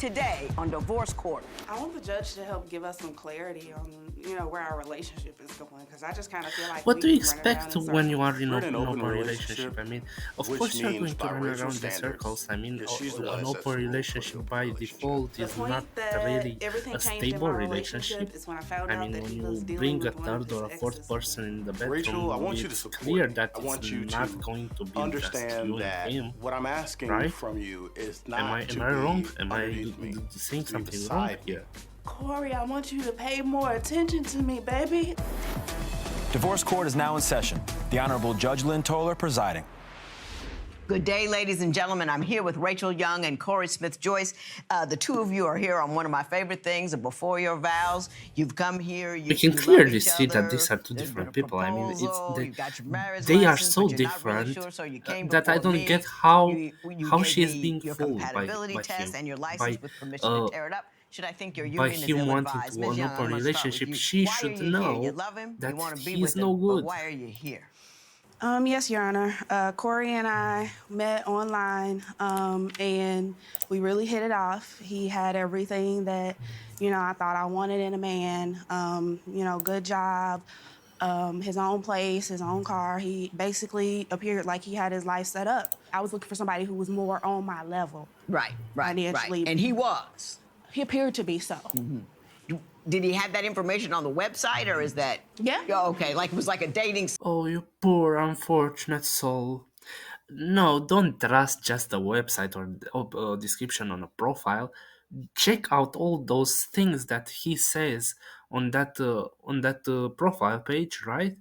today on Divorce Court. I want the judge to help give us some clarity on, where our relationship is going, because I just kind of feel like What do you we keep running around expect in when you are circles. in We're in an an open open relationship? relationship, I mean, of which course you're means going to by run Rachel's around in standards, circles. I mean, because she's the one an that sets the open rule for the relationship open by relationship. default The is not point that really everything a changed in stable my relationship relationship. is when I found I out mean, that when he was you dealing bring a with one of third his or a fourth exes. person in the Rachel, I bedroom, want you to it's support clear me. that I it's want you not to going to be just understand you and that him, what I'm asking right? from you is Am not am to I wrong? be Am I underneath me, saying to be something wrong beside me. here? Corey, I want you to pay more attention to me, baby. Divorce Court is now in session. The Honorable Judge Lynn Toler presiding. Good day, ladies and gentlemen. I'm here with Rachel Young and Corey Smith-Joyce. The two of you are here on one of my favorite things, Before Your Vows. You've come here, We can you love clearly each see that other. these are two There's been different a people. I mean, it's proposal, you got your marriage they are license, so but you're not really different sure, so you came that I before don't me. get how You gave she is me being your fooled compatibility by test him, and your license by with permission to uh tear it up. Should I think your by union is him wanting ill-advised? to Ms. an Young, I'm open going to start with relationship. you. She Why are should you here? You know love him? You that want to be he is with him, no but good. why are you here? Yes, Your Honor. Corey and I met online, and we really hit it off. He had everything that, I thought I wanted in a man. Good job, his own place, his own car. He basically appeared like he had his life set up. I was looking for somebody who was more on my level. Right. Financially. And he was. He appeared to be so. Did he have that information on the website, or is that? Yeah. Oh, okay, like it was like a dating. Oh, you poor unfortunate soul. No, don't trust just the website or description on a profile. Check out all those things that he says on that profile page, right?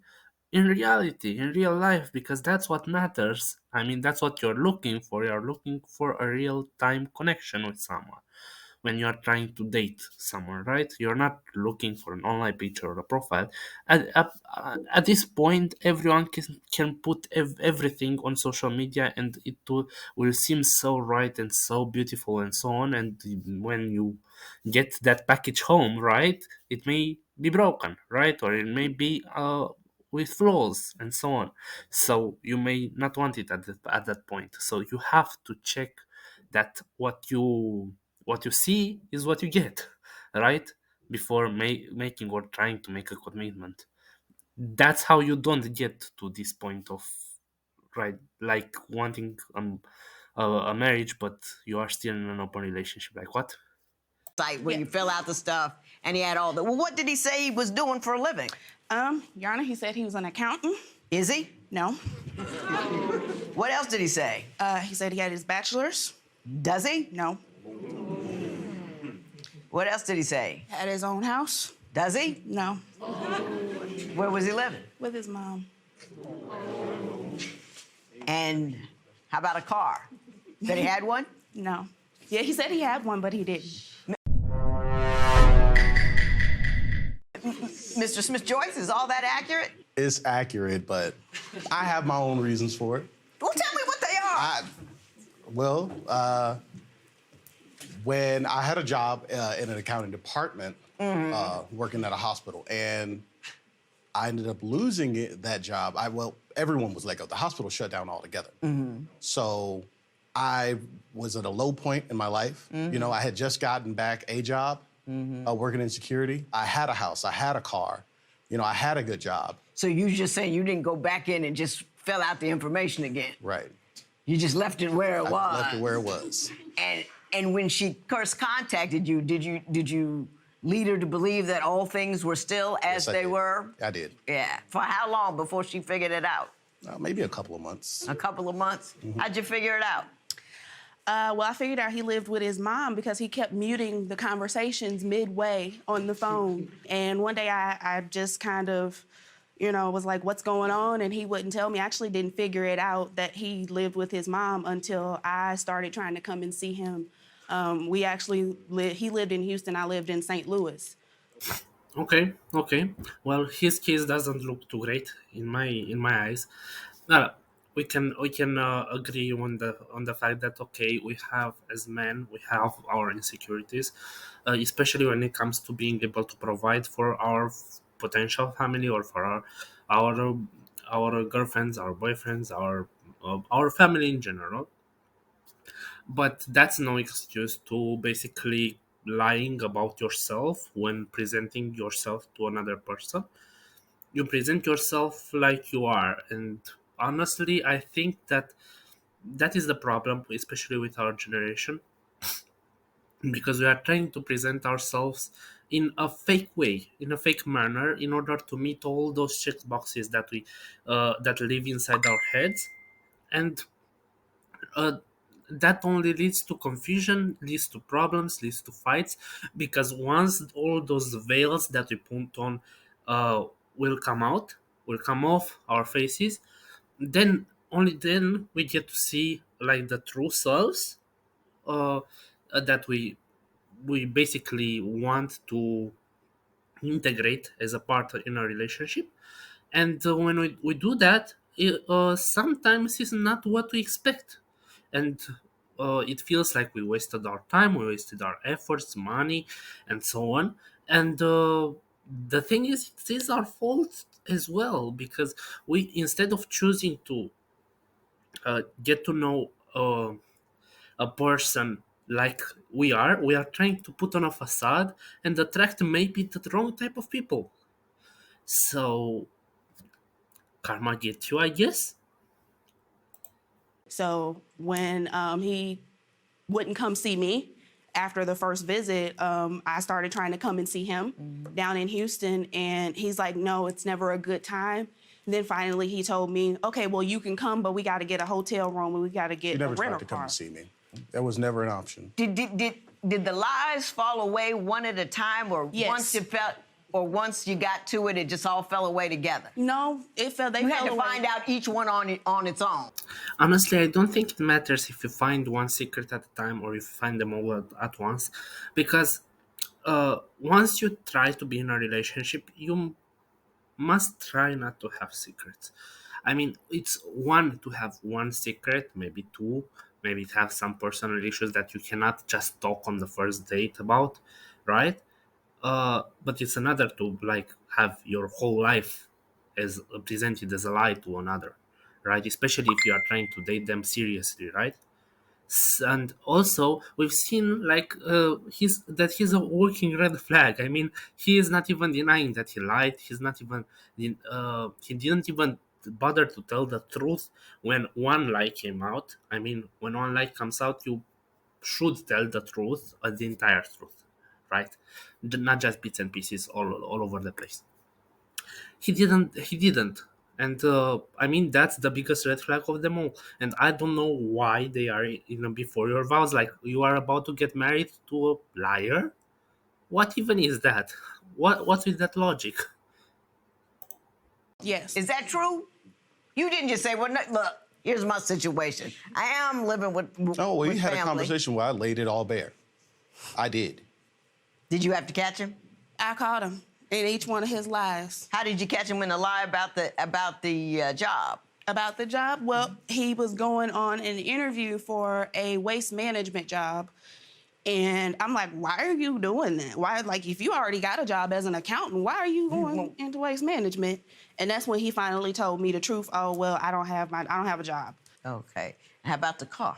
In reality, in real life, because that's what matters. I mean, that's what you're looking for. You're looking for a real time connection with someone when you are trying to date someone, right? You're not looking for an online picture or a profile. At this point, everyone can put everything on social media, and will seem so right and so beautiful and so on. And when you get that package home, right, it may be broken, right, or it may be with flaws and so on. So you may not want it at that point. So you have to check that what you see is what you get, right? Before making or trying to make a commitment. That's how you don't get to this point of, right, like wanting a marriage, but you are still in an open relationship. Like what? Site where Yeah. you fill out the stuff, and he had all the. Well, what did he say he was doing for a living? Your Honor, he said he was an accountant. Is he? No. What else did he say? He said he had his bachelor's. Does he? No. What else did he say? Had his own house. Does he? No. Where was he living? With his mom. And how about a car? That he had one? No. Yeah, he said he had one, but he didn't. Mr. Smith-Joyce, is all that accurate? It's accurate, but I have my own reasons for it. Well, tell me what they are. When I had a job in an accounting department, working at a hospital, and I ended up losing that job. Everyone was let go. The hospital shut down altogether. So I was at a low point in my life. I had just gotten back a job, working in security. I had a house. I had a car. I had a good job. So you just saying you didn't go back in and just fill out the information again? Right. You just left it where it was? I left it where it was. And when she first contacted you, did you lead her to believe that all things were still as they were? I did. Yeah. For how long before she figured it out? Maybe a couple of months. A couple of months? How'd you figure it out? Well, I figured out he lived with his mom because he kept muting the conversations midway on the phone. And one day I just kind of, was like, what's going on? And he wouldn't tell me. I actually didn't figure it out that he lived with his mom until I started trying to come and see him. He lived in Houston, I lived in St. Louis. Okay. Well, his case doesn't look too great in my eyes. We can agree on the fact that, okay, we have, as men, we have our insecurities, especially when it comes to being able to provide for our potential family, or for our girlfriends, our boyfriends, our family in general. but that's no excuse to basically lying about yourself when presenting yourself to another person. You present yourself like you are, and honestly, I think that that is the problem, especially with our generation, because we are trying to present ourselves in a fake way, in a fake manner, in order to meet all those check boxes that we that live inside our heads, and uh, that only leads to confusion, leads to problems, leads to fights, because once all those veils that we put on uh, will come out, will come off our faces, then only then we get to see like the true selves that we basically want to integrate as a part in a relationship. And when we do that, sometimes it's not what we expect, and it feels like we wasted our time, we wasted our efforts, money, and so on. And the thing is, it is our fault as well, because we, instead of choosing to get to know a person like we are trying to put on a facade and attract maybe the wrong type of people. So karma gets you, I guess. So when he wouldn't come see me after the first visit, I started trying to come and see him down in Houston, and he's like, no, it's never a good time. And then finally he told me, okay, well, you can come, but we got to get a hotel room and we got to He get a never tried rental to come car. and see me. That was never an option. Did the lies fall away one at a time, or Yes. once you felt, or once you got to it, it just all fell away together? No, it fell. They You fell had to away. find out each one on its own. Honestly, I don't think it matters if you find one secret at a time or if you find them all at once, because once you try to be in a relationship, you must try not to have secrets. I mean, it's one to have one secret, maybe two, maybe have some personal issues that you cannot just talk on the first date about, right? But it's another to like have your whole life as presented as a lie to another, right? Especially if you are trying to date them seriously, right? And also we've seen like he's a working red flag. I mean, he is not even denying that he lied. He's not even he didn't even bother to tell the truth when one lie came out. I mean, when one lie comes out, you should tell the truth, the entire truth, right? Not just bits and pieces all over the place. He didn't, and I mean, that's the biggest red flag of them all. And I don't know why they are before your vows, like you are about to get married to a liar. What even is that? What's with that logic? Yes. Is that true? You didn't just say, well, no, look, here's my situation. I am living with Oh, well, with we had family. a conversation where I laid it all bare. I did. Did you have to catch him? I caught him in each one of his lies. How did you catch him in the lie about the job? About the job? Well, he was going on an interview for a waste management job. And I'm like, why are you doing that? Why, like, if you already got a job as an accountant, why are you going into waste management? And that's when he finally told me the truth. Oh, well, I don't have a job. Okay. How about the car?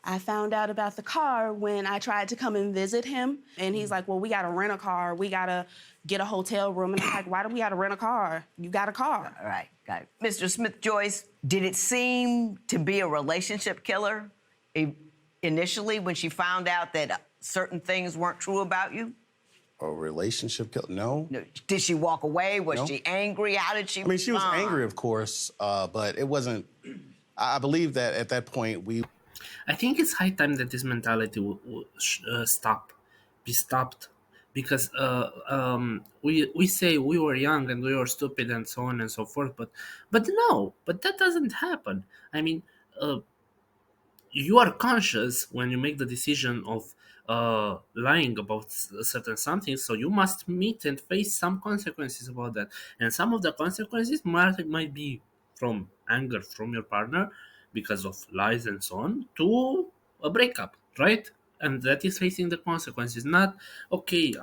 I found out about the car when I tried to come and visit him. And he's like, well, we got to rent a car. We got to get a hotel room. And I'm like, why do we got to rent a car? You got a car. All right, got it. Mr. Smith-Joyce, did it seem to be a relationship killer initially when she found out that certain things weren't true about you? A relationship killer? No. No. Did she walk away? Was No. she angry? How did she I mean, she was respond? angry, of course, but it wasn't. I believe that at that point I think it's high time that this mentality be stopped, because we say we were young and we were stupid and so on and so forth, but no, but that doesn't happen. I mean, you are conscious when you make the decision of lying about certain something, so you must meet and face some consequences about that, and some of the consequences might be from anger from your partner because of lies and so on, to a breakup, right? And that is facing the consequences. Not okay,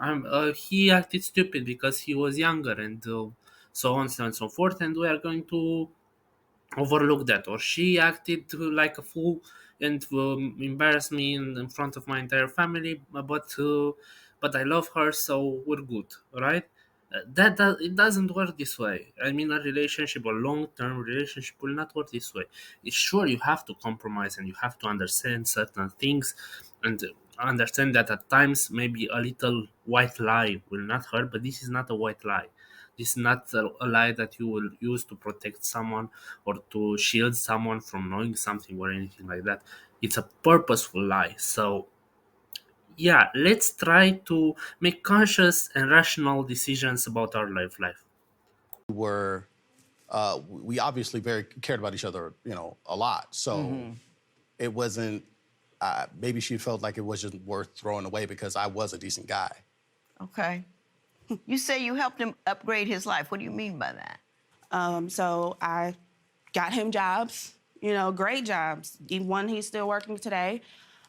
he acted stupid because he was younger and so on and so forth, and we are going to overlook that, or she acted like a fool and embarrassed me in front of my entire family, but I love her, so we're good, right? That it doesn't work this way. I mean, a relationship, a long-term relationship, will not work this way. It's sure you have to compromise and you have to understand certain things, and understand that at times maybe a little white lie will not hurt, but this is not a white lie. This is not a lie that you will use to protect someone or to shield someone from knowing something or anything like that. It's a purposeful lie. So, yeah, let's try to make conscious and rational decisions about our life. Were we obviously very cared about each other, a lot. So it wasn't. Maybe she felt like it wasn't worth throwing away because I was a decent guy. Okay. You say you helped him upgrade his life. What do you mean by that? So I got him jobs, great jobs. One, he's still working today.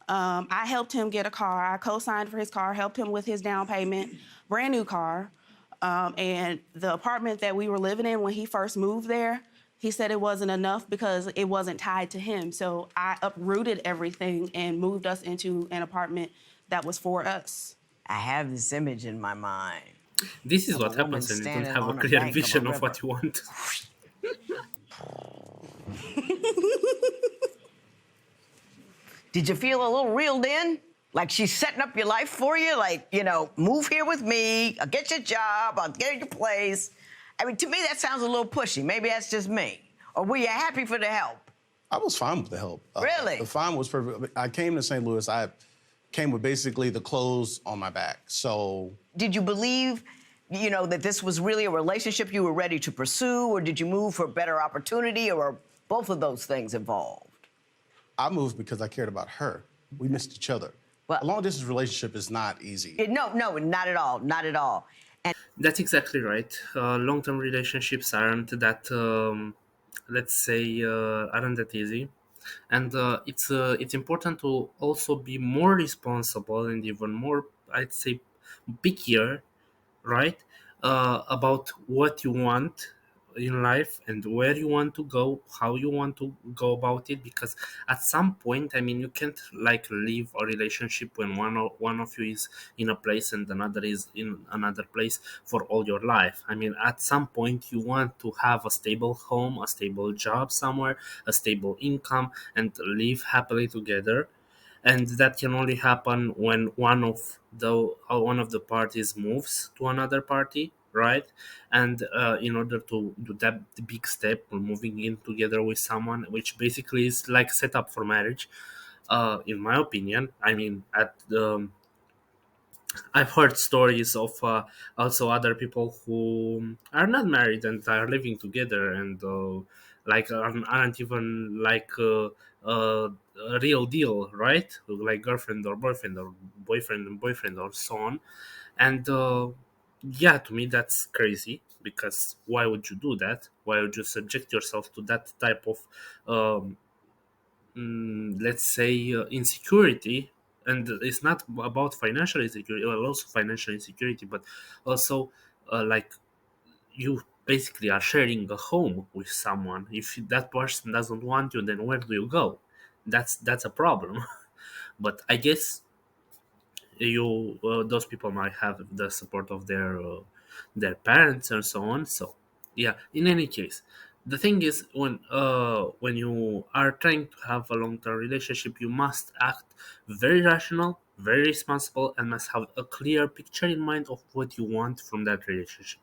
I helped him get a car. I co-signed for his car, helped him with his down payment, brand new car. And the apartment that we were living in when he first moved there, he said it wasn't enough because it wasn't tied to him. So I uprooted everything and moved us into an apartment that was for us. I have this image in my mind. This is Of a what woman happens when you don't standing have a on a clear bank of a vision of river. what you want. Did you feel a little reeled in? Like she's setting up your life for you? Like, move here with me, I'll get your job, I'll get your place. I mean, to me, that sounds a little pushy. Maybe that's just me. Or were you happy for the help? I was fine with the help. Really? The fine was perfect. I came to St. Louis. I came with basically the clothes on my back. So Did you believe, that this was really a relationship you were ready to pursue, or did you move for better opportunity, or both of those things involved? I moved because I cared about her. We missed each other. Well- A long-distance relationship is not easy. No, not at all, not at all. And That's exactly right. Long-term relationships aren't that, let's say, aren't that easy, and it's important to also be more responsible and even more, I'd say, pickier, right? About what you want in life and where you want to go, how you want to go about it. Because at some point, I mean, you can't like leave a relationship when one of you is in a place and another is in another place for all your life. I mean, at some point, you want to have a stable home, a stable job somewhere, a stable income, and live happily together. And that can only happen when one of the parties moves to another party, right? And in order to do that big step, moving in together with someone, which basically is like set up for marriage, in my opinion. I mean, I've heard stories of also other people who are not married and are living together, and like aren't even like a real deal, right? Like girlfriend or boyfriend, or boyfriend and boyfriend, or so on. And yeah, to me that's crazy, because why would you do that? Why would you subject yourself to that type of um, let's say insecurity? And it's not about financial insecurity, well, also financial insecurity, but also like you basically are sharing a home with someone. If that person doesn't want you, then where do you go? That's a problem. But I guess you those people might have the support of their parents and so on. So yeah, in any case, the thing is, when you are trying to have a long-term relationship, you must act very rational, very responsible, and must have a clear picture in mind of what you want from that relationship.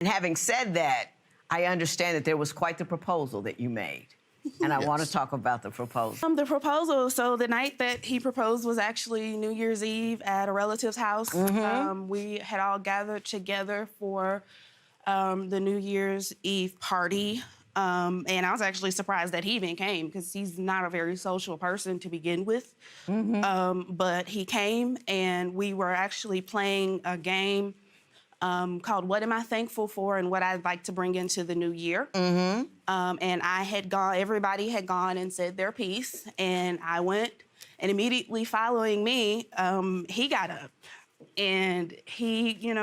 having said that, I understand that there was quite the proposal that you made. And I want to Yes. talk about the proposal. The proposal, so the night that he proposed was actually New Year's Eve at a relative's house. We had all gathered together for the New Year's Eve party. And I was actually surprised that he even came, because he's not a very social person to begin with. But he came, and we were actually playing a game called What Am I Thankful For, and what I'd like to bring into the new year. And everybody had gone and said their piece, and I went, and immediately following me, he got up, and he,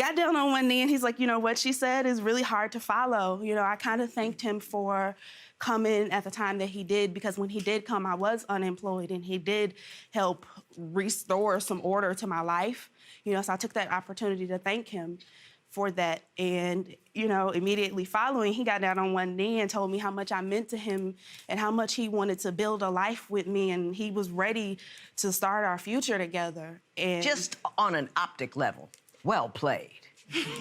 got down on one knee and he's like, what she said is really hard to follow. I kind of thanked him for coming at the time that he did, because when he did come, I was unemployed and he did help restore some order to my life. So I took that opportunity to thank him for that. And, immediately following, he got down on one knee and told me how much I meant to him and how much he wanted to build a life with me, and he was ready to start our future together. And Just on an optic level, well played.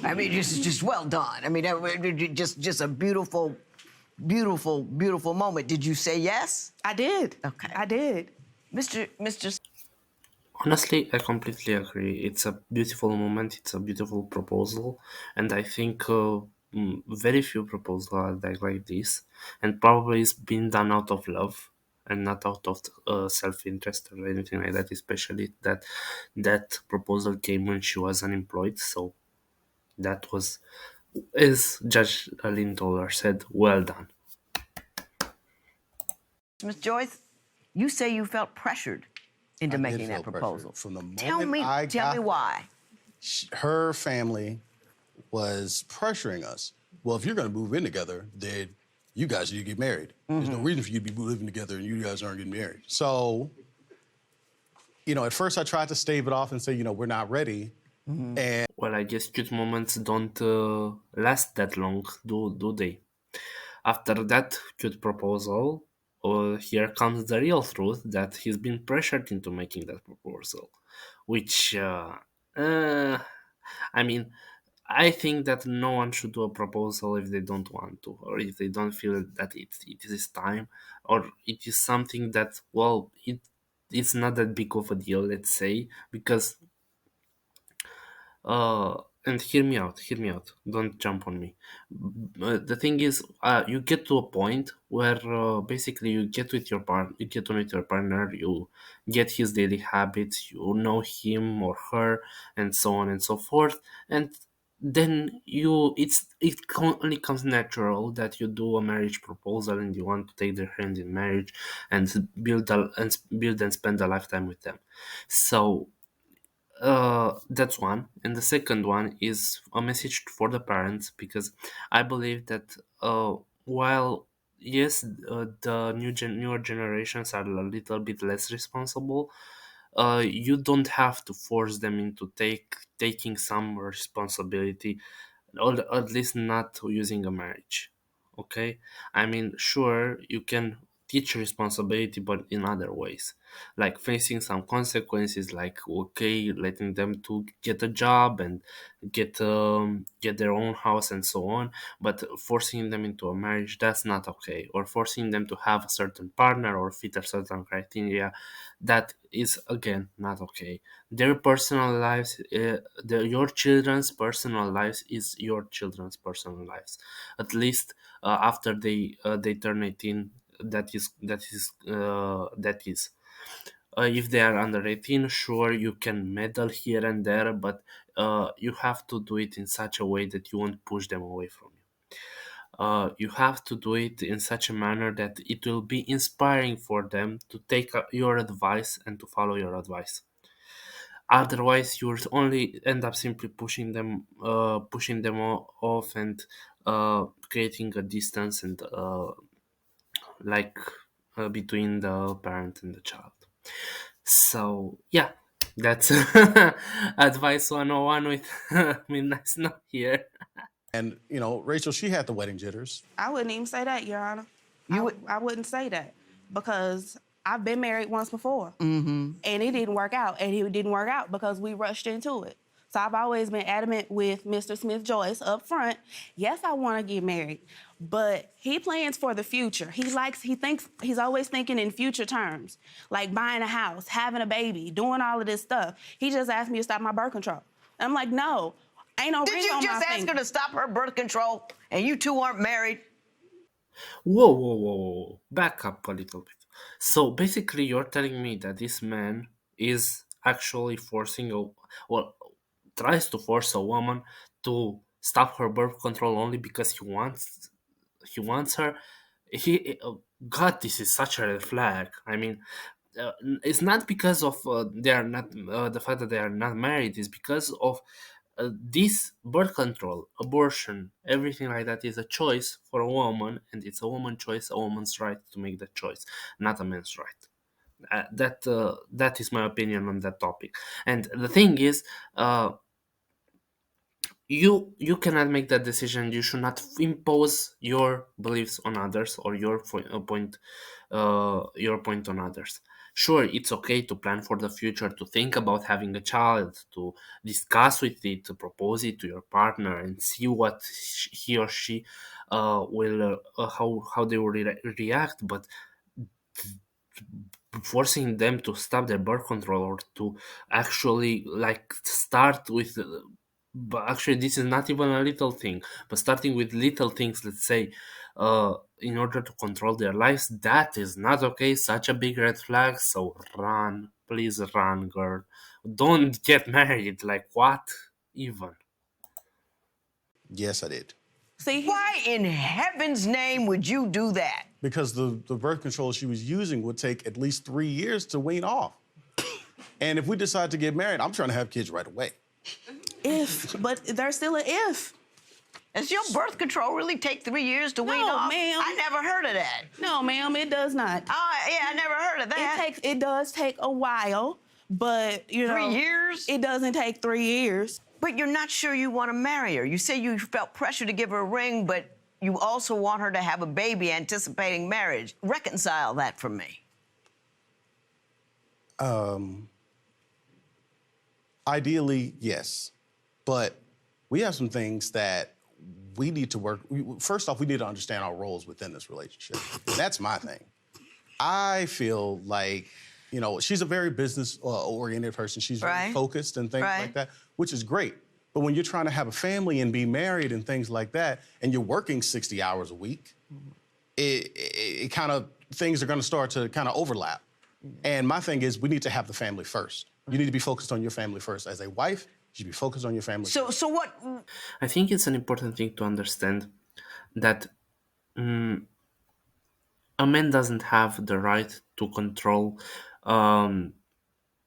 I mean, just well done. I mean, just a beautiful, beautiful, beautiful moment. Did you say yes? I did. Okay. I did. Mr. Honestly, I completely agree. It's a beautiful moment. It's a beautiful proposal, and I think very few proposals are like this, and probably it's been done out of love and not out of self-interest or anything like that. Especially that proposal came when she was unemployed, so that was, as Judge Lynn Toler said, well done. Miss Joyce, you say you felt pressured into I did making that feel proposal. pressured. From the Tell moment me I got there, why. her family was pressuring us. Well, if you're going to move in together, then you guys need to get married. There's no reason for you to be living together and you guys aren't getting married. So, at first I tried to stave it off and say, we're not ready. And Well, I guess cute moments don't last that long, do they? After that cute proposal, here comes the real truth that he's been pressured into making that proposal. Which, I mean, I think that no one should do a proposal if they don't want to, or if they don't feel that it is time, or it is something that, well, it's not that big of a deal, let's say, because and hear me out. Don't jump on me. The thing is, you get to a point where basically you get you get on with your partner, you get his daily habits, you know him or her, and so on and so forth, and then only comes natural that you do a marriage proposal and you want to take their hand in marriage and build and spend a lifetime with them. So that's one, and the second one is a message for the parents, because I believe that while yes, the newer generations are a little bit less responsible, you don't have to force them into taking some responsibility, or at least not using a marriage. Okay, I mean, sure, you can teach responsibility, but in other ways, like facing some consequences, like, okay, letting them to get a job and get their own house and so on. But forcing them into a marriage, that's not okay. Or forcing them to have a certain partner or fit a certain criteria, that is again not okay. Their personal lives, your children's personal lives is your children's personal lives. At least after they turn 18, that is. If they are under 18, sure, you can meddle here and there, but you have to do it in such a way that you won't push them away from you. You have to do it in such a manner that it will be inspiring for them to take your advice and to follow your advice. Otherwise, you'll only end up simply pushing them off and creating a distance and like between the parent and the child. So yeah, that's advice 101 with Midnight Snow here. And Rachel, she had the wedding jitters. I wouldn't even say that, Your Honor. You I wouldn't say that, because I've been married once before, and it didn't work out, and it didn't work out because we rushed into it. So I've always been adamant with Mr. Smith Joyce up front. Yes, I want to get married, but he plans for the future. He's always thinking in future terms, like buying a house, having a baby, doing all of this stuff. He just asked me to stop my birth control. I'm like, no, ain't no Did ring you on just my ask finger. her to stop her birth control and you two aren't married? Whoa. Back up a little bit. So basically, you're telling me that this man is actually tries to force a woman to stop her birth control only because he wants her. God, this is such a red flag. I mean, it's not because of they are not the fact that they are not married. It's because of this birth control, abortion, everything like that is a choice for a woman, and it's a woman's choice, a woman's right to make that choice, not a man's right. That is my opinion on that topic. And the thing is, you cannot make that decision. You should not impose your beliefs on others, or your point on others. Sure, it's okay to plan for the future, to think about having a child, to discuss with it, to propose it to your partner, and see what he or she will how they will react. But forcing them to stop their birth control, or to actually like start with but actually this is not even a little thing, but starting with little things, let's say, in order to control their lives, that is not okay. Such a big red flag. So run, please run, girl. Don't get married. Like, what even? Yes, I did. See, Why in heaven's name would you do that? Because the birth control she was using would take at least 3 years to wean off. And if we decide to get married, I'm trying to have kids right away. but there's still an if. Does your birth control really take 3 years to wean off? ma'am. I never heard of that. No, ma'am, it does not. Oh, yeah, I never heard of that. It does take a while, but you know, 3 years? It doesn't take 3 years. But you're not sure you want to marry her. You say you felt pressure to give her a ring, but you also want her to have a baby anticipating marriage. Reconcile that for me. Ideally, yes. But we have some things that we need to work. First off, we need to understand our roles within this relationship. That's my thing. I feel like, you know, she's a very business-oriented person. She's very Right. focused and things Right. like that, which is great. But when you're trying to have a family and be married and things like that, and you're working 60 hours a week, it kind of, things are going to start to kind of overlap. And my thing is, we need to have the family first. You need to be focused on your family first. As a wife, you should be focused on your family first. So what? I think it's an important thing to understand that a man doesn't have the right to control a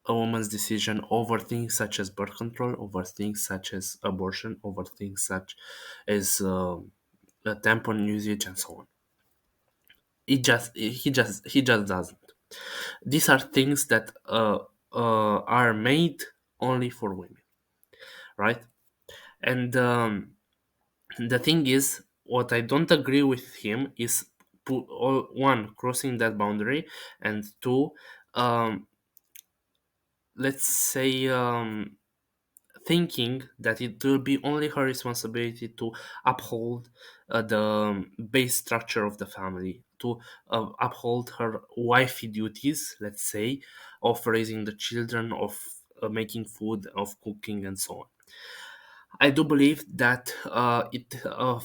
woman's decision over things such as birth control, over things such as abortion, over things such as tampon usage, and so on. He just doesn't. These are things that are made only for women, right? And the thing is, what I don't agree with him is one, crossing that boundary, and two, let's say, thinking that it will be only her responsibility to uphold the base structure of the family, to uphold her wifey duties, let's say, of raising the children, of making food, of cooking, and so on. I do believe that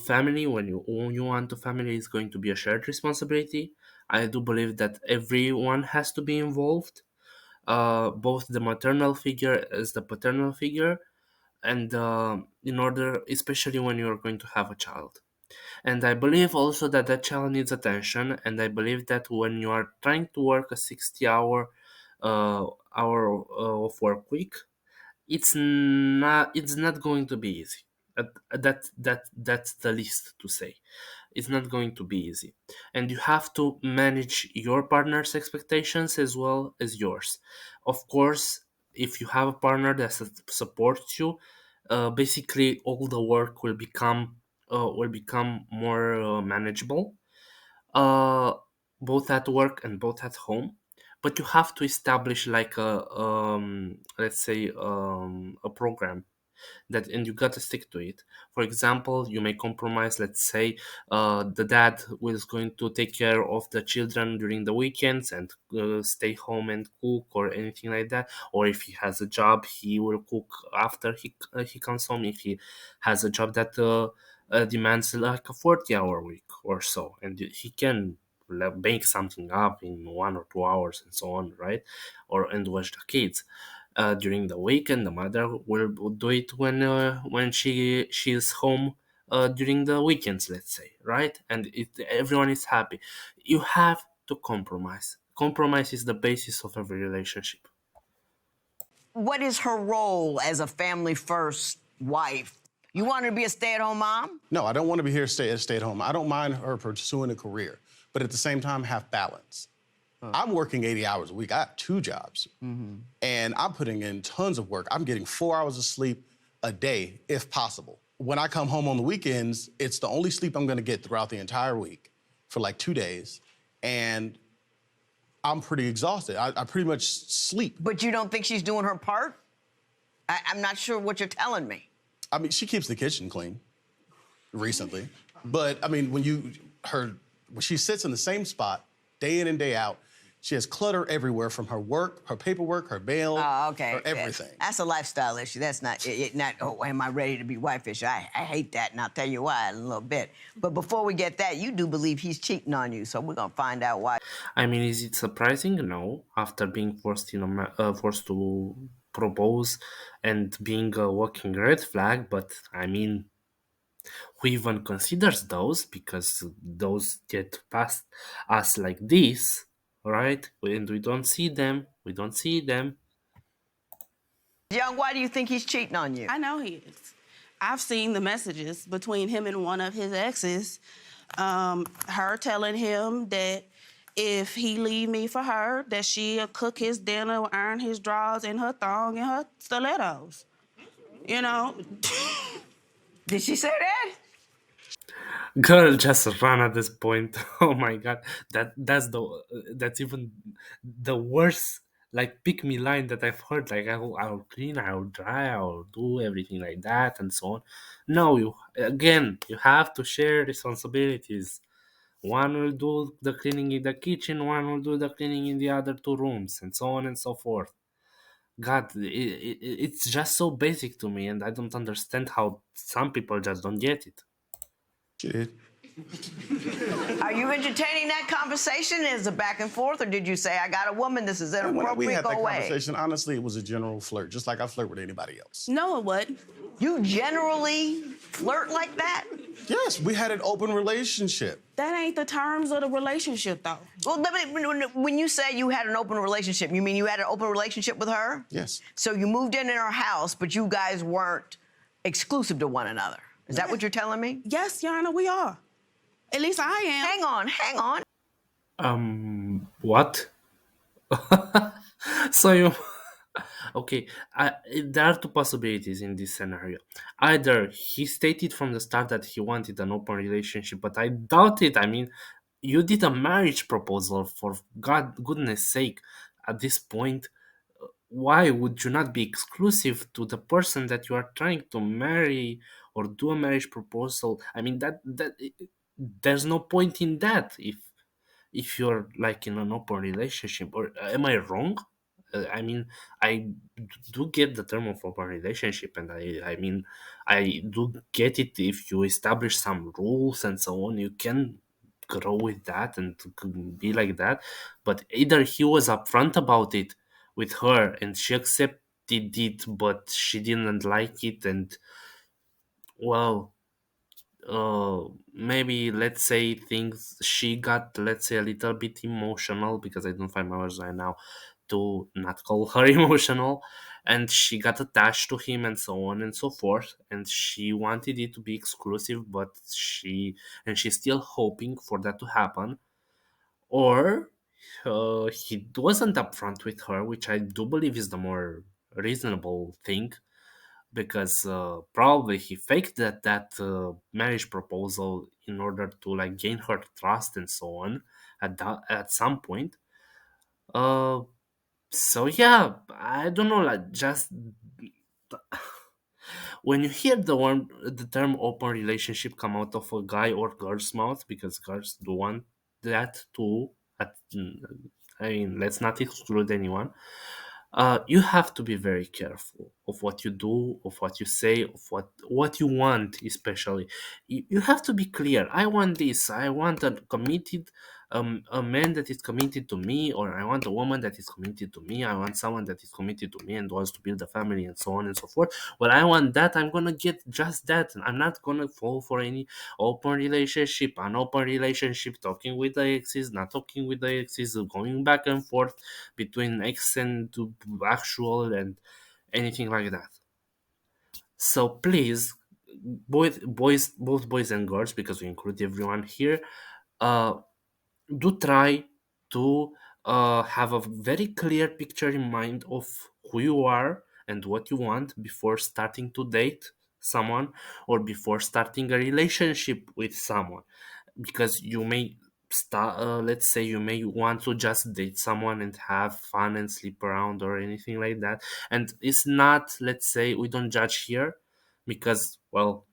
family, when you want a family, is going to be a shared responsibility. I do believe that everyone has to be involved, both the maternal figure as the paternal figure, and in order, especially when you're going to have a child. And I believe also that that child needs attention, and I believe that when you are trying to work a 60-hour hour of work week, it's not going to be easy. That's the least to say. It's not going to be easy, and you have to manage your partner's expectations as well as yours. Of course, if you have a partner that supports you, basically all the work will become more manageable, uh, both at work and both at home. But you have to establish like a let's say a program that, and you got to stick to it. For example, you may compromise. Let's say the dad was going to take care of the children during the weekends and stay home and cook or anything like that. Or if he has a job, he will cook after he comes home. If he has a job that demands like a 40-hour week or so, and he can make something up in 1 or 2 hours and so on, right? Or and watch the kids during the weekend. The mother will do it when she is home during the weekends, let's say, right? And everyone is happy. You have to compromise. Compromise is the basis of every relationship. What is her role as a family first wife. You want her to be a stay-at-home mom? No, I don't want to be here stay at home. I don't mind her pursuing a career, but at the same time, have balance. I'm working 80 hours a week. I have 2 jobs, and I'm putting in tons of work. I'm getting 4 hours of sleep a day, if possible. When I come home on the weekends, it's the only sleep I'm going to get throughout the entire week for like 2 days, and I'm pretty exhausted. I pretty much sleep. But you don't think she's doing her part? I'm not sure what you're telling me. I mean, she keeps the kitchen clean recently, but I mean, when she sits in the same spot day in and day out, she has clutter everywhere from her work, her paperwork, her mail, Oh, okay. her everything. That's a lifestyle issue. That's not, oh, am I ready to be wife-ish? I hate that, and I'll tell you why in a little bit. But before we get that, you do believe he's cheating on you, so we're going to find out why. I mean, is it surprising? No. After being forced to propose and being a walking red flag, but I mean, who even considers those? Because those get past us like this, right? And we don't see them. We don't see them. Young, why do you think he's cheating on you? I know he is. I've seen the messages between him and one of his exes. Her telling him that if he leave me for her, that she'll cook his dinner, iron his drawers, and her thong and her stilettos. You know? Did she say that? Girl, just run at this point. Oh my god, that's even the worst like pick me line that I've heard. Like I'll clean, I'll dry, I'll do everything like that and so on. No, you have to share responsibilities. One will do the cleaning in the kitchen, one will do the cleaning in the other 2 rooms, and so on and so forth. God, it's just so basic to me, and I don't understand how some people just don't get it. She did. Are you entertaining that conversation? Is it back and forth, or did you say, I got a woman, this is And when we inappropriate, had go that away? conversation, honestly, it was a general flirt, just like I flirt with anybody else. No, it wasn't. You generally flirt like that? Yes, we had an open relationship. That ain't the terms of the relationship, though. Well, when you say you had an open relationship, you mean you had an open relationship with her? Yes. So you moved in her house, but you guys weren't exclusive to one another. Is that what you're telling me? Yes, Yana, we are. At least I am. Hang on. What? So you... Okay, there are 2 possibilities in this scenario. Either he stated from the start that he wanted an open relationship, but I doubt it. I mean, you did a marriage proposal, for goodness sake. At this point, why would you not be exclusive to the person that you are trying to marry or do a marriage proposal? I mean, there's no point in that if you're like in an open relationship. Or am I wrong? I mean, I do get the term of open relationship, and I mean, I do get it. If you establish some rules and so on, you can grow with that and be like that. But either he was upfront about it with her and she accepted it, but she didn't like it, and well, maybe let's say things, she got, let's say, a little bit emotional, because I don't find my words right now to not call her emotional, and she got attached to him and so on and so forth, and she wanted it to be exclusive, but she's still hoping for that to happen. Or he wasn't upfront with her, which I do believe is the more reasonable thing, because probably he faked that marriage proposal in order to like gain her trust and so on at some point. So yeah, I don't know, like, just when you hear the term open relationship come out of a guy or girl's mouth, because girls do want that too. I mean, let's not exclude anyone. You have to be very careful of what you do, of what you say, of what you want, especially. You have to be clear. I want this. I want a man that is committed to me, or I want a woman that is committed to me. I want someone that is committed to me and wants to build a family and so on and so forth. Well, I want that. I'm gonna get just that. I'm not gonna fall for any open relationship, an open relationship, talking with the exes, not talking with the exes, going back and forth between ex and to actual and anything like that. So please, both boys and girls, because we include everyone here, uh, do try to have a very clear picture in mind of who you are and what you want before starting to date someone or before starting a relationship with someone, because you may start, let's say you may want to just date someone and have fun and sleep around or anything like that, and it's not, let's say, we don't judge here, because, well,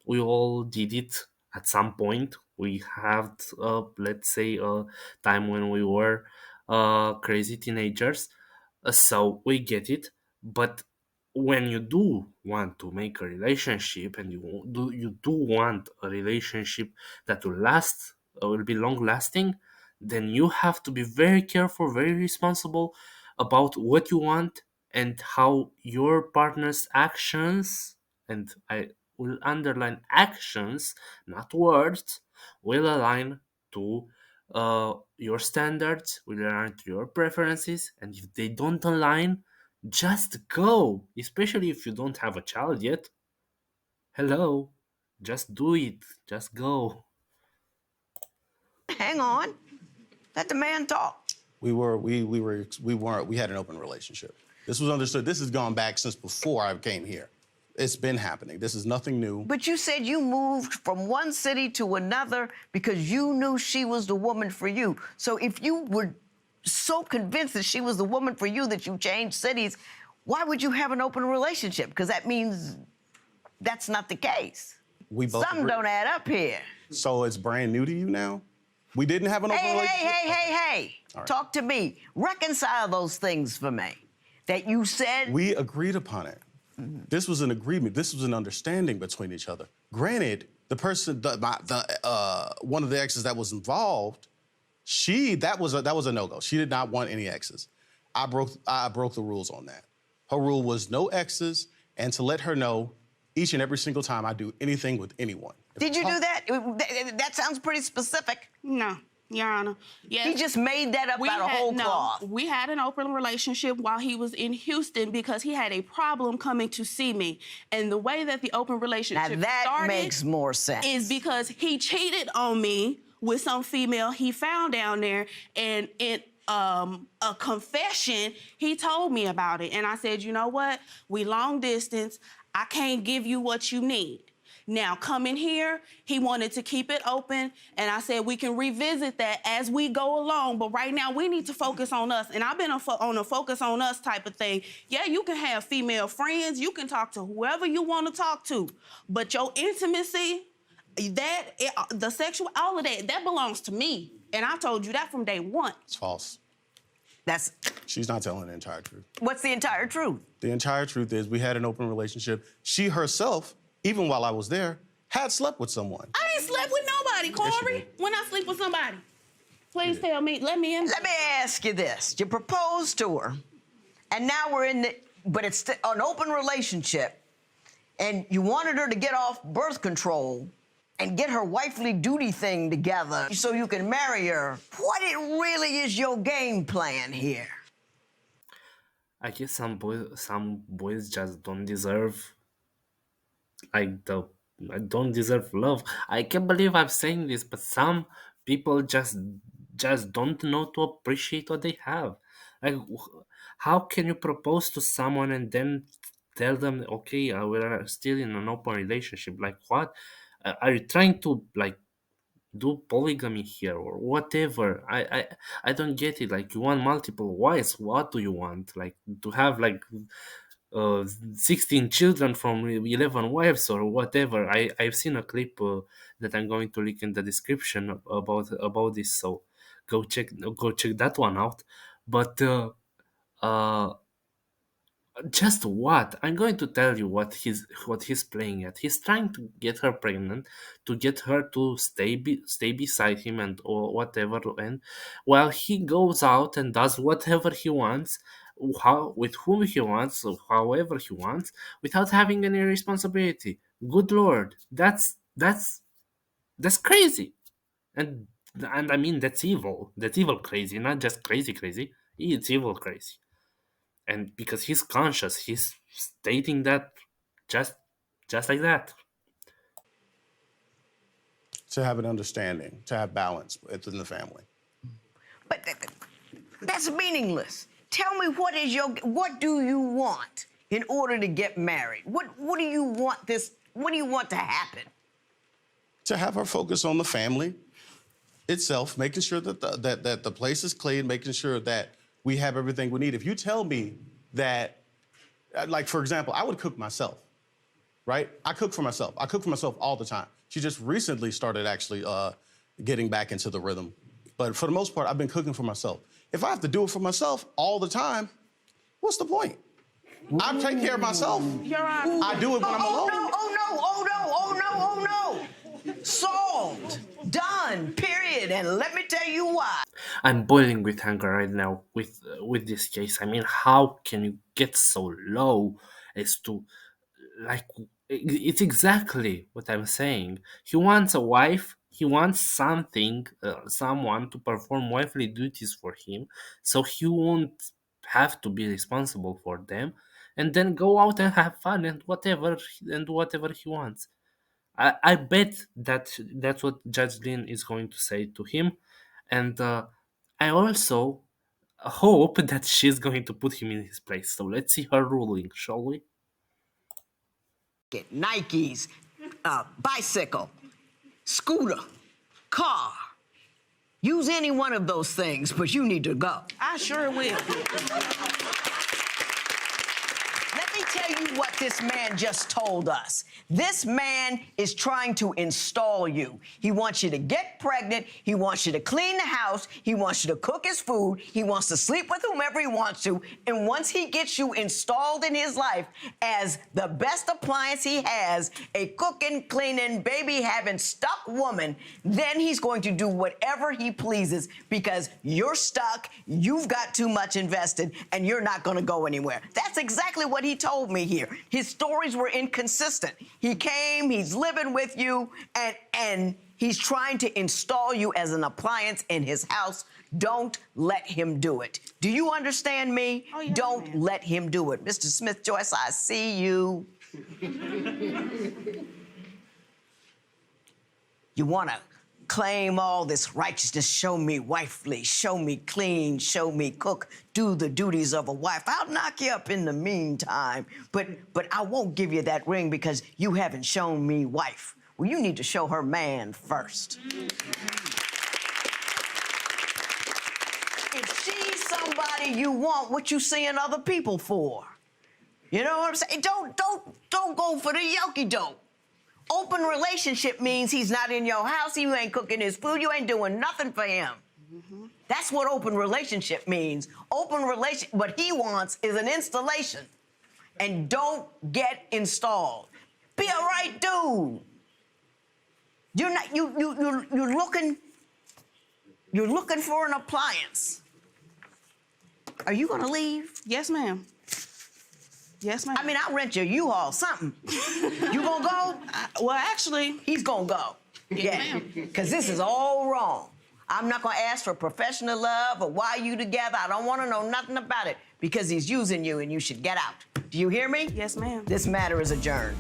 we all did it at some point. We had, let's say, a time when we were crazy teenagers, so we get it. But when you do want to make a relationship, and you do want a relationship that will last, will be long lasting, then you have to be very careful, very responsible about what you want and how your partner's actions, and I will underline actions, not words, will align to your standards, will align to your preferences, and if they don't align, just go. Especially if you don't have a child yet. Hello, just do it. Just go. Hang on. Let the man talk. We had an open relationship. This was understood. This has gone back since before I came here. It's been happening. This is nothing new. But you said you moved from one city to another because you knew she was the woman for you. So if you were so convinced that she was the woman for you that you changed cities, why would you have an open relationship? Because that means that's not the case. We both Something agree. don't add up here. So it's brand new to you now? We didn't have an open relationship? Hey. All right. Talk to me. Reconcile those things for me that you said. We agreed upon it. This was an agreement. This was an understanding between each other. Granted, the person, one of the exes that was involved, that was a no-go. She did not want any exes. I broke the rules on that. Her rule was no exes, and to let her know each and every single time I do anything with anyone. Did you do that? That sounds pretty specific. No, Your Honor. Yes. He just made that up out of whole cloth. We had an open relationship while he was in Houston because he had a problem coming to see me. And the way that the open relationship Now that started makes more sense. is because he cheated on me with some female he found down there, and in a confession, he told me about it. And I said, you know what? We long distance. I can't give you what you need. Now, coming here, he wanted to keep it open, and I said we can revisit that as we go along, but right now we need to focus on us, and I've been on a focus on us type of thing. Yeah, you can have female friends, you can talk to whoever you want to talk to, but your intimacy, the sexual, all of that belongs to me, and I told you that from day one. It's false. That's She's not telling the entire truth. what's the entire truth? The entire truth is we had an open relationship. She herself, even while I was there, had slept with someone. I ain't slept with nobody, Corey. did. When I sleep with somebody, please tell me, let me in. Let me ask you this. You proposed to her, and now but it's an open relationship, and you wanted her to get off birth control and get her wifely duty thing together so you can marry her. What it really is your game plan here? I guess some boys just don't deserve, don't deserve love. I can't believe I'm saying this, but some people just don't know to appreciate what they have. Like, how can you propose to someone and then tell them, okay, we're still in an open relationship? Like, what? Are you trying to, like, do polygamy here or whatever? I don't get it. Like, you want multiple wives? What do you want? Like, to have, like, 16 children from 11 wives or whatever. I've seen a clip that I'm going to link in the description about this, so go check that one out. But uh just what I'm going to tell you, what he's playing at. He's trying to get her pregnant, to get her to stay beside him and or whatever, and while he goes out and does whatever he wants, with whom he wants, or however he wants, without having any responsibility. Good Lord, that's crazy. And I mean, that's evil. That's evil crazy, not just crazy. It's evil crazy. And because he's conscious, he's stating that Just like that. To have an understanding, to have balance within the family. But that's meaningless. Tell me what do you want in order to get married? What do you want to happen? To have her focus on the family itself, making sure that the place is clean, making sure that we have everything we need. If you tell me that, like, for example, I would cook myself, right? I cook for myself. I cook for myself all the time. She just recently started actually getting back into the rhythm. But for the most part, I've been cooking for myself. If I have to do it for myself all the time, what's the point? I take care of myself. Your Honor. I do it when I'm alone. No. Solved. Done. Period. And let me tell you why. I'm boiling with anger right now with this case. I mean, how can you get so low as to, like, it's exactly what I'm saying. He wants a wife. He wants someone to perform wifely duties for him, so he won't have to be responsible for them, and then go out and have fun and whatever he wants. I bet that's what Judge Lynn is going to say to him, and I also hope that she's going to put him in his place. So let's see her ruling, shall we? Get Nikes, bicycle, scooter, car. Use any one of those things, but you need to go. I sure will. Let me tell you what this man just told us. This man is trying to install you. He wants you to get pregnant. He wants you to clean the house. He wants you to cook his food. He wants to sleep with whomever he wants to. And once he gets you installed in his life as the best appliance he has, a cooking, cleaning, baby having stuck woman, then he's going to do whatever he pleases because you're stuck, you've got too much invested, and you're not going to go anywhere. That's exactly what he told me here. His stories were inconsistent. He came, he's living with you, and he's trying to install you as an appliance in his house. Don't let him do it. Do you understand me? Oh, yes, Don't ma'am. let him do it. Mr. Smith Joyce, I see you. You want to claim all this righteousness, show me wifely, show me clean, show me cook, do the duties of a wife. I'll knock you up in the meantime, but I won't give you that ring because you haven't shown me wife. Well, you need to show her man first. If she's somebody you want, what you seeing other people for? You know what I'm saying? Don't go for the yokie dope. Open relationship means he's not in your house, you ain't cooking his food, you ain't doing nothing for him. That's what open relationship means. What he wants is an installation. And don't get installed. Be a right dude. You're looking for an appliance. Are you gonna leave? Yes, ma'am. Yes, ma'am. I mean, I'll rent your U-Haul, something. You gonna go? Well, actually, He's gonna go. Yeah, because this is all wrong. I'm not gonna ask for professional love or why you together. I don't wanna know nothing about it because he's using you and you should get out. Do you hear me? yes, ma'am. This matter is adjourned.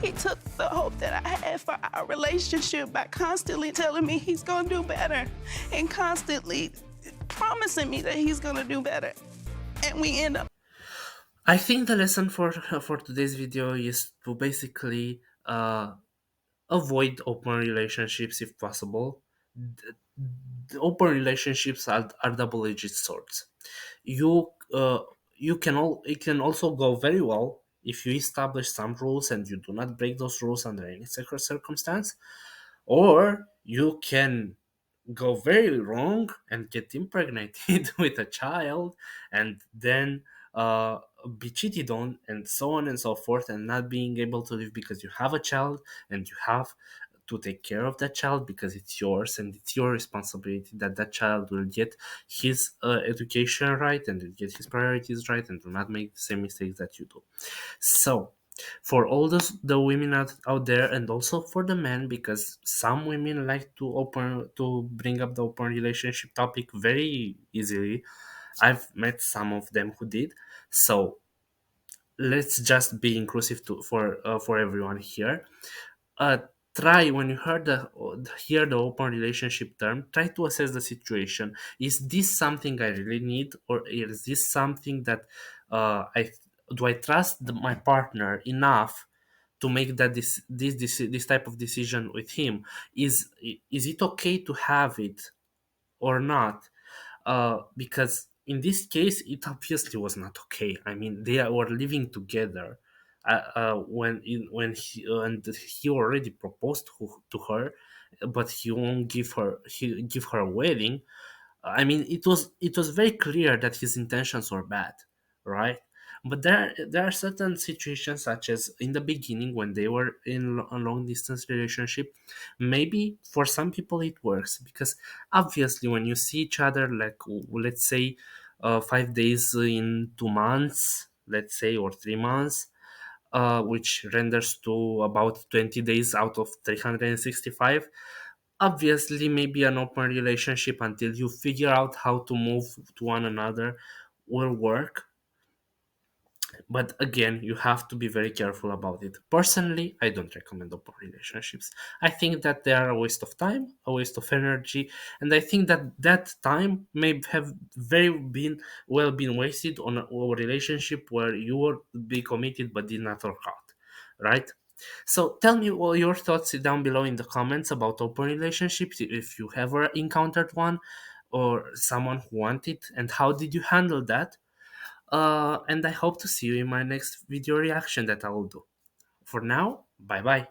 He took the hope that I had for our relationship by constantly telling me he's gonna do better and constantly promising me that he's gonna do better. And we end up. I think the lesson for today's video is to basically avoid open relationships if possible. The open relationships are double-edged swords. It can also go very well if you establish some rules and you do not break those rules under any circumstance, or you can go very wrong and get impregnated with a child and then be cheated on and so on and so forth, and not being able to live because you have a child and you have to take care of that child because it's yours and it's your responsibility that that child will get his education right and will get his priorities right and do not make the same mistakes that you do. So for all the women out there, and also for the men, because some women like to bring up the open relationship topic very easily. I've met some of them who did. So let's just be inclusive for everyone here. uh, Try, when you hear the open relationship term, try to assess the situation. Is this something I really need, or is this something that I do I trust my partner enough to make that this type of decision with him? Is it okay to have it or not? Because in this case, it obviously was not okay. I mean, they were living together when he already proposed to her, but he give her a wedding. I mean, it was very clear that his intentions were bad, right? But there are certain situations, such as in the beginning when they were in a long distance relationship. Maybe for some people it works, because obviously when you see each other, like, let's say 5 days in 2 months, let's say, or 3 months, which renders to about 20 days out of 365. Obviously, maybe an open relationship, until you figure out how to move to one another, will work. But again, you have to be very careful about it. Personally, I don't recommend open relationships. I think that they are a waste of time, a waste of energy, and I think that that time may have been wasted on a relationship where you would be committed but did not work out, right? So tell me all your thoughts down below in the comments about open relationships, if you ever encountered one, or someone who wanted, and how did you handle that? And I hope to see you in my next video reaction that I will do. For now, bye bye.